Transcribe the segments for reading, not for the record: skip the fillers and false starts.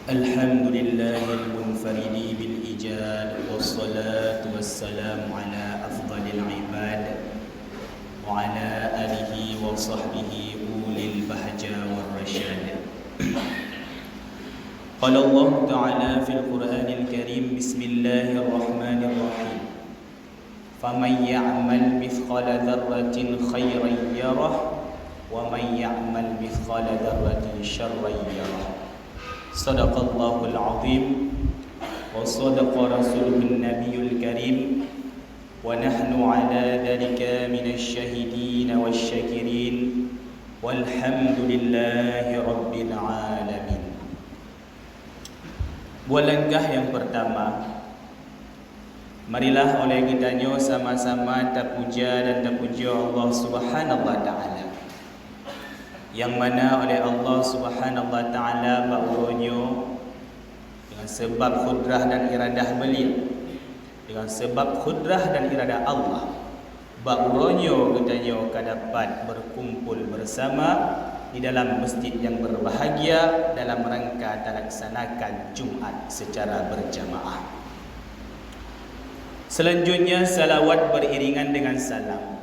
الحمد لله المنفرد بالإيجاد والصلاة والسلام على أفضل العباد وعلى آله وصحبه أولي البهجة والرشاد. قال الله تعالى في القرآن الكريم: بسم الله الرحمن الرحيم. فمن يعمل مثقال ذرة خيرا يره ومن يعمل مثقال ذرة شرا يره. صدق الله العظيم وصدق رسوله النبي الكريم ونحن على ذلك من الشاهدين والشاكرين والحمد لله رب العالمين. Buat langkah yang pertama, marilah oleh kitanya sama-sama terpuja dan terpuja Allah Subhanahu wa taala, yang mana oleh Allah Subhanahu wa taala baunya dengan sebab kudrah dan iradah beliau, dengan sebab kudrah dan iradah Allah, baunya katanya dapat berkumpul bersama di dalam masjid yang berbahagia dalam rangka terlaksanakan Jumaat secara berjamaah. Selanjutnya salawat beriringan dengan salam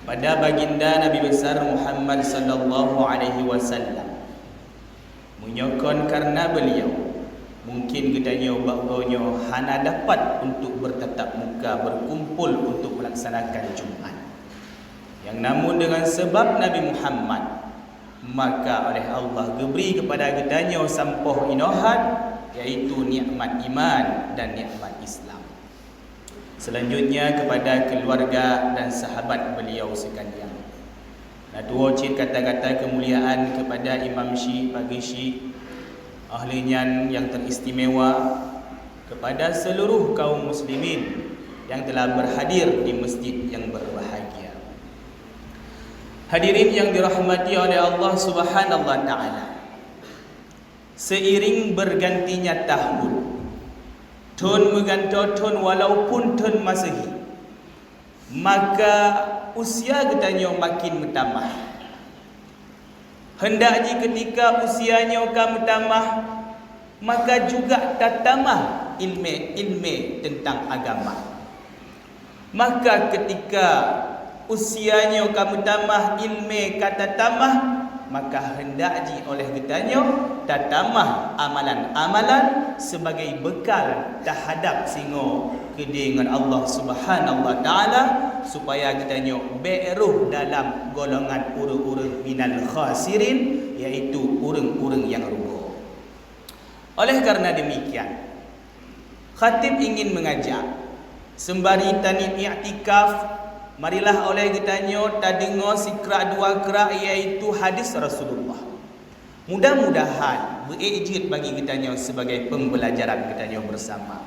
pada baginda Nabi besar Muhammad sallallahu alaihi wasallam. Menyokon karena beliau mungkin katanya baunya hana dapat untuk bertatap muka berkumpul untuk melaksanakan Jumaat. Yang namun dengan sebab Nabi Muhammad, maka oleh Allah diberi kepada kitanya sampoh inohat, iaitu nikmat iman dan nikmat Islam. Selanjutnya kepada keluarga dan sahabat beliau sekalian. Nah, dua ciri kata-kata kemuliaan kepada Imam Syekh Pagi Syekh, ahlinya yang teristimewa, kepada seluruh kaum muslimin yang telah berhadir di masjid yang berbahagia. Hadirin yang dirahmati oleh Allah Subhanahu wa taala. Seiring bergantinya tahun, tahun mengganti tahun walaupun tahun Masehi, maka usia kitanya makin bertambah. Hendaknya ketika usianya kamu bertambah, maka juga tatambah ilmu tentang agama. Maka ketika usianya kamu tambah ilmu kata tambah, maka hendaknya oleh kitanya tatambah amalan-amalan sebagai bekal terhadap singo dengan Allah Subhanahu wa taala, supaya kitanya beruh dalam golongan urang-urang minal khasirin, iaitu urang-urang yang rugi. Oleh karena demikian, khatib ingin mengajak sembari tani i'tikaf, marilah oleh kitanya tadengar sikra dua kera, iaitu hadis Rasulullah. Mudah-mudahan berijid bagi kitanya sebagai pembelajaran kitanya bersama.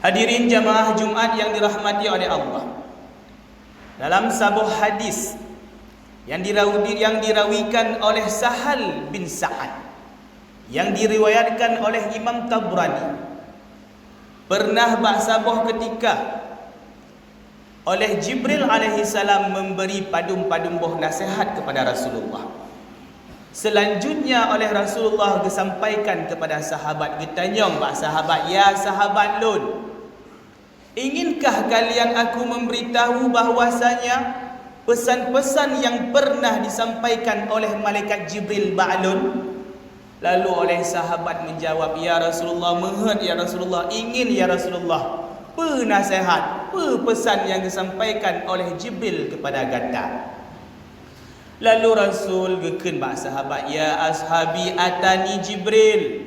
Hadirin jamaah Jumat yang dirahmati oleh Allah, dalam sebuah hadis yang dirawikan oleh Sahal bin Sa'ad, yang diriwayatkan oleh Imam Tabrani, pernah bahsaboh ketika oleh Jibril alaihi salam memberi padum-padum nasihat kepada Rasulullah. Selanjutnya oleh Rasulullah disampaikan kepada sahabat getanyong, bak sahabat, ya sahabat lun, inginkah kalian aku memberitahu bahwasanya pesan-pesan yang pernah disampaikan oleh malaikat Jibril ba'lun? Lalu oleh sahabat menjawab, ya Rasulullah, menghad ya Rasulullah, ingin ya Rasulullah, penasihat, pesan yang disampaikan oleh Jibril kepada gata. Lalu Rasul geken bak sahabat, ya ashabi atani Jibril,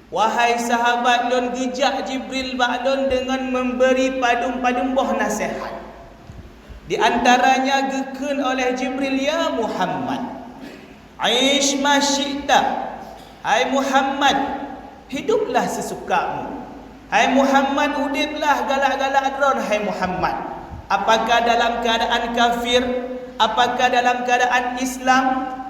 wahai sahabat lun, gejak Jibril ba'lun dengan memberi padum-padum nasihat. Di antaranya geken oleh Jibril, ya Muhammad, aish ma syi'ta, hai Muhammad, hiduplah sesukamu. Hai Muhammad, udiplah galak-galak adron. Hai Muhammad, apakah dalam keadaan kafir, apakah dalam keadaan Islam,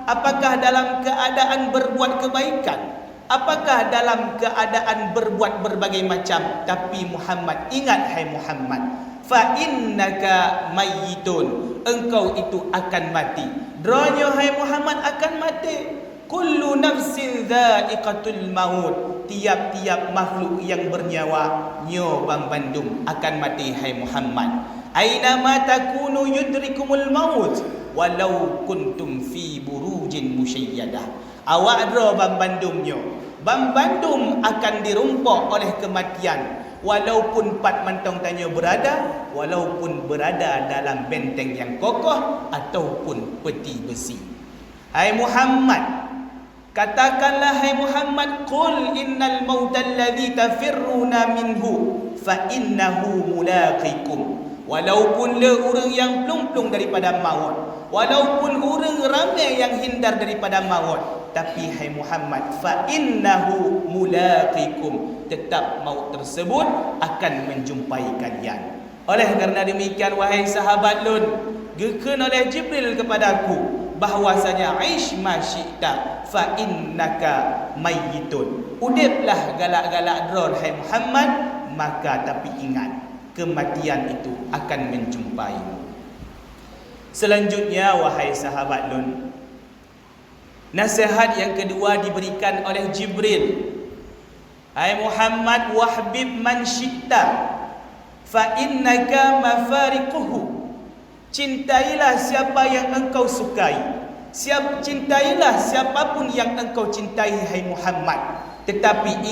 apakah dalam keadaan berbuat kebaikan, apakah dalam keadaan berbuat berbagai macam, tapi Muhammad ingat, hai Muhammad, fa innaka mayyitun, engkau itu akan mati. Dronya hai Muhammad akan mati. kullu nafsin dha'iqatul maut, tiap-tiap makhluk yang bernyawa nyo bang bandum akan mati hai Muhammad. Aina ma takunu yudrikumul maut walau kuntum fi burujin musyayyadah. Awak dro bang bandum nyo, bang bandum akan dirumpok oleh kematian walaupun pat mantong tanya berada, walaupun berada dalam benteng yang kokoh ataupun peti besi. Hai Muhammad, katakanlah hai Muhammad, qul innal mautal ladzi tafirruna minhu fa innahu mulaqikum. Walaupun le orang yang plung-plung daripada maut, walaupun orang ramai yang hindar daripada maut, tapi hai Muhammad, fa innahu mulaqikum, tetap maut tersebut akan menjumpai kalian. Oleh kerana demikian wahai sahabat lun, gekeun oleh Jibril kepadaku bahwasanya aish ma syi'ta fa innaka mayyitun. Udiplah galak-galak dror hai Muhammad, maka tapi ingat kematian itu akan menjumpaimu. Selanjutnya wahai sahabat lun, nasihat yang kedua diberikan oleh Jibril. Hai Muhammad, wahbib man syi'ta fa innaka mafariquhu. Cintailah siapa yang engkau sukai. Cintailah siapapun yang engkau cintai hai Muhammad. Tetapi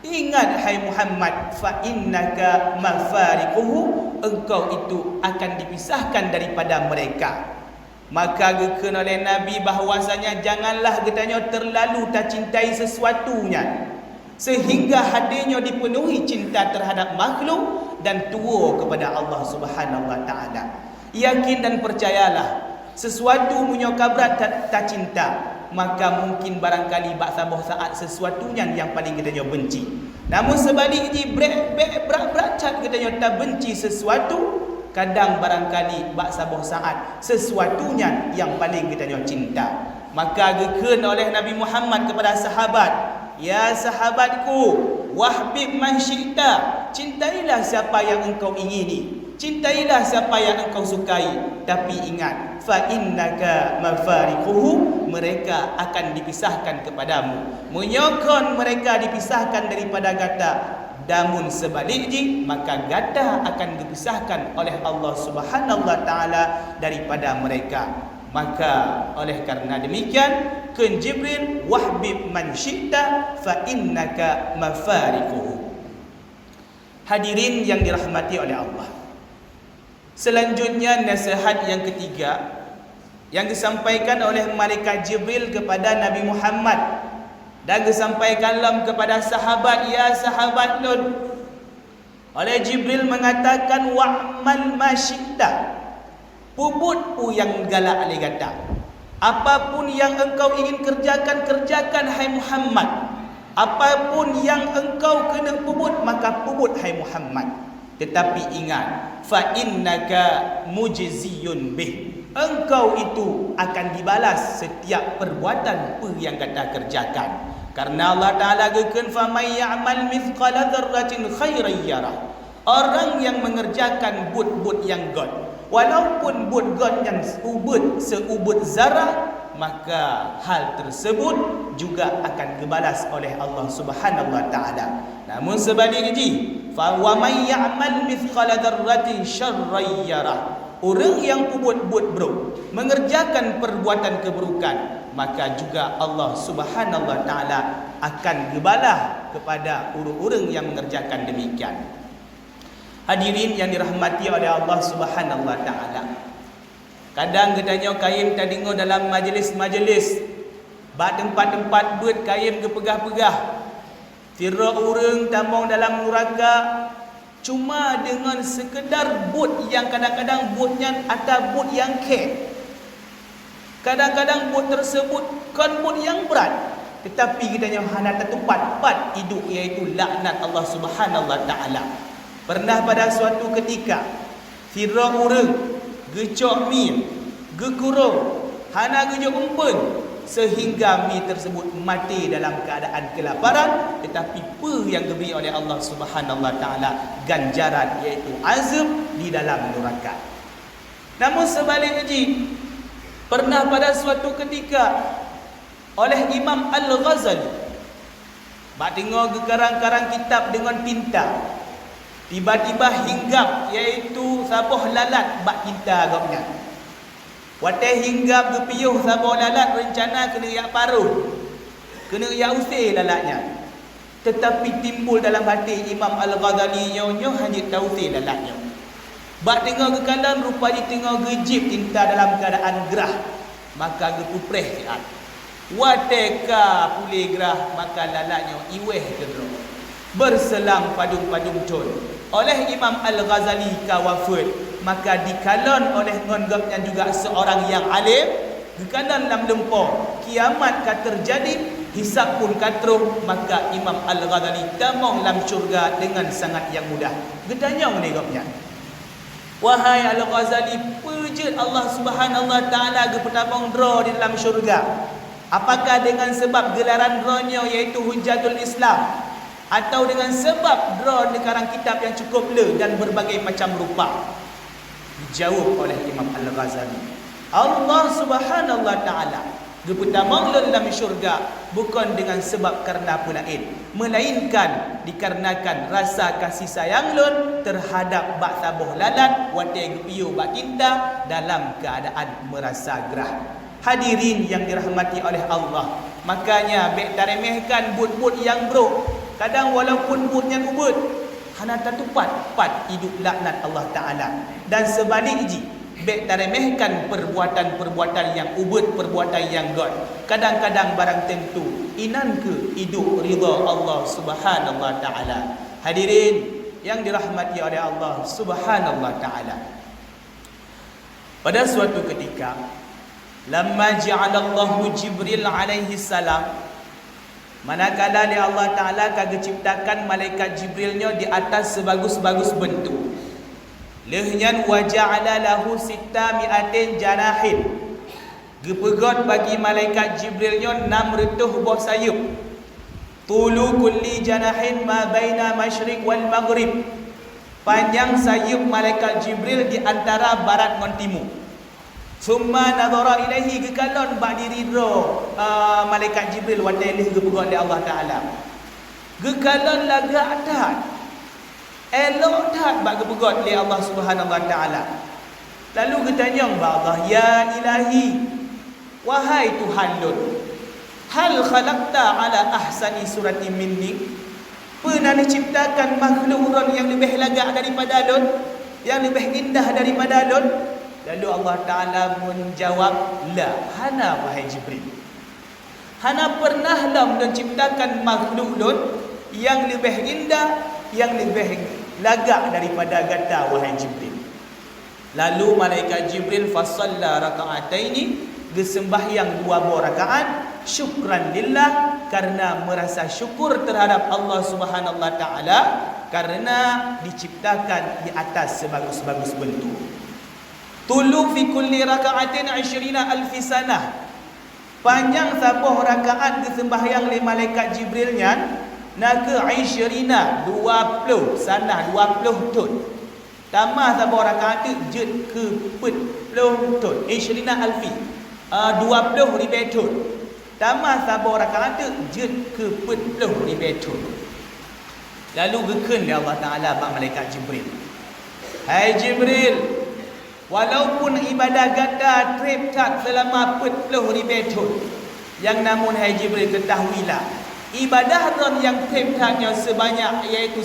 ingat hai Muhammad, fa innaka mafariquhu, engkau itu akan dipisahkan daripada mereka. Maka gekeun oleh Nabi bahwasanya janganlah katanya terlalu tak cintai sesuatunya sehingga hatinya dipenuhi cinta terhadap makhluk dan tua kepada Allah Subhanahu wa taala. Yakin dan percayalah, sesuatu munyo kabrat tak cinta, maka mungkin barangkali bak saboh saat sesuatunya yang paling katanya benci. Namun sebaliknya berat katanya tak benci sesuatu, kadang barangkali bak saboh saat sesuatunya yang paling katanya cinta. Maka gekeun oleh Nabi Muhammad kepada sahabat, ya sahabatku, wahbib man syi'ta, cintailah siapa yang engkau ingini, cintailah siapa yang engkau sukai, tapi ingat, fa innaka mafariquhu, mereka akan dipisahkan kepadamu. Menyokon mereka dipisahkan daripada gata, namun sebaliknya maka gata akan dipisahkan oleh Allah Subhanahu wa taala daripada mereka. Maka oleh karena demikian, kun Jibril, wahbib man syi'ta fa innaka mafariquhu. Hadirin yang dirahmati oleh Allah, selanjutnya nasihat yang ketiga yang disampaikan oleh malaikat Jibril kepada Nabi Muhammad dan disampaikanlah kepada sahabat, ya sahabat Lut. Oleh Jibril mengatakan, wa'mal ma syi'ta, puput pu yang galak ali kata. Apapun yang engkau ingin kerjakan hai Muhammad. Apapun yang engkau kena puput, maka puput hai Muhammad. Tetapi ingat, fa innaka mujziyun bih, engkau itu akan dibalas setiap perbuatan apa yang kata kerjakan. Karena Allah Ta'ala gekeun, fa may ya'mal mithqala dzarratin khairan yarah. Orang yang mengerjakan but-but yang god, walaupun but god yang seubut zarah, maka hal tersebut juga akan dibalas oleh Allah Subhanahu wa taala. Namun sebaliknya, fa wa may ya'mal mithqala dzarratin syarran yarah. Orang yang buat buruk, mengerjakan perbuatan keburukan, maka juga Allah Subhanahu wa taala akan dibalas kepada orang-orang yang mengerjakan demikian. Hadirin yang dirahmati oleh Allah Subhanahu wa taala, kadang katanya kain tak dengar dalam majlis-majlis, bak tempat-tempat buat kain ke pegah-pegah. Fira orang tambang dalam neraka cuma dengan sekedar bot yang kadang-kadang botnya ada bot yang kek. Kadang-kadang bot tersebut kan bot yang berat, tetapi katanya hana tempat pat hidup, iaitu laknat Allah Subhanahu wa taala. Pernah pada suatu ketika fira orang gecok mi, gekurung, hana gejok umpun, sehingga mi tersebut mati dalam keadaan kelaparan, tetapi apa yang diberi oleh Allah Subhanahu wa taala ganjaran, iaitu azab di dalam neraka. Namun sebaliknya, pernah pada suatu ketika oleh Imam Al-Ghazali. Bak tengok ke karang-karang kitab dengan tinta. Tiba-tiba hinggap, iaitu sabuh lalat bak tinta agaknya. Watai hinggap ke piyuh sabuh lalat, rencana kena yak paruh, kena yak usir lalatnya. Tetapi timbul dalam hati Imam Al-Ghazali nyo hanya tahu usir lalatnya. Bak tengok ke kanan, rupanya tengok gejip tinta dalam keadaan gerah. Maka gepupreh siat. Wateka pulih gerah, maka lalatnya iweh kedro. Berselang padung-padung cun. Oleh Imam Al-Ghazali kawafud, maka dikalon oleh ngonggapnya juga seorang yang alim. Dikanan dalam lempong, kiamat ka terjadi, hisab pun katruh, maka Imam Al-Ghazali tamong dalam syurga dengan sangat yang mudah. Gedanyong ni gapnya. Wahai Al-Ghazali, pejut Allah Subhanahu wa taala ge petabong dro di dalam syurga. Apakah dengan sebab gelaran dronyo iaitu Hujjatul Islam, atau dengan sebab dro di karang kitab yang cukup le dan berbagai macam rupa? Dijawab oleh Imam Al-Ghazali, Allah Subhanahu wa taala gepetamong dalam syurga bukan dengan sebab karena apa lain, melainkan dikarenakan rasa kasih sayang lun terhadap bak sabuh lalat watai gepiu bak tinta dalam keadaan merasa gerah. Hadirin yang dirahmati oleh Allah, makanya baik taremehkan but-but yang bro. Kadang walaupun butnya kubut, hana tatupat pat hidup laknat Allah Taala. Dan sebaliknya, baik taremehkan perbuatan-perbuatan yang ubud, perbuatan yang god. Kadang-kadang barang tentu inan ke hidup ridha Allah Subhanahu wa taala. Hadirin yang dirahmati oleh Allah Subhanahu wa taala. Pada suatu ketika, lamma ja'alallahu Jibril alaihi salam, manakala li Allah Taala kagak ciptakan malaikat Jibrilnya di atas sebagus-bagus bentuk. Lehnyan wa ja'ala lahu sitta mi'atin janahin. Gepegot bagi malaikat Jibrilnya 600 buah sayup. Tulu kulli janahin ma baina masyriq wal maghrib. Panjang sayup malaikat Jibril di antara barat dan timur. Summa nadhara ilaihi gekalon ba'diri ro malaikat Jibril wa ta'ala gepegot di Allah Taala. Gekalon laga adat. Elok tak bak gepegot li Allah Subhanahu wa taala. Lalu getanyong ba Allah, ya ilahi, wahai Tuhan lun, hal khalaqta ala ahsani surati minni? Pernah diciptakan makhluk yang lebih lagak daripada lun, yang lebih indah daripada lun? Lalu Allah Ta'ala menjawab, la, hana wahai Jibril. Hana pernah lam menciptakan makhluk lun yang lebih indah, yang lebih lagak daripada gata wahai Jibril. Lalu malaikat Jibril fasalla raka'ataini, gesembahyang 2 buah rakaat, syukran lillah, karena merasa syukur terhadap Allah Subhanahu wa taala karena diciptakan di atas sebagus-bagus bentuk. Tulu fi kulli raka'atin 20,000 sanah. Panjang sabuh rakaat kesembahyang li malaikat Jibrilnya naga 20 sanah 20 tun. Tambah sabuh rakaat tu jut ke 40 tun. 20,000 20,000 tun. Tambah sabuh rakaat tu jut ke 40,000 tun. Lalu geken Allah Taala bak malaikat Jibril. Hai Jibril, walaupun ibadah gata trip tak selama 40,000 tahun, yang namun hai Jibril ketahuilah, ibadah ron yang trip taknya sebanyak iaitu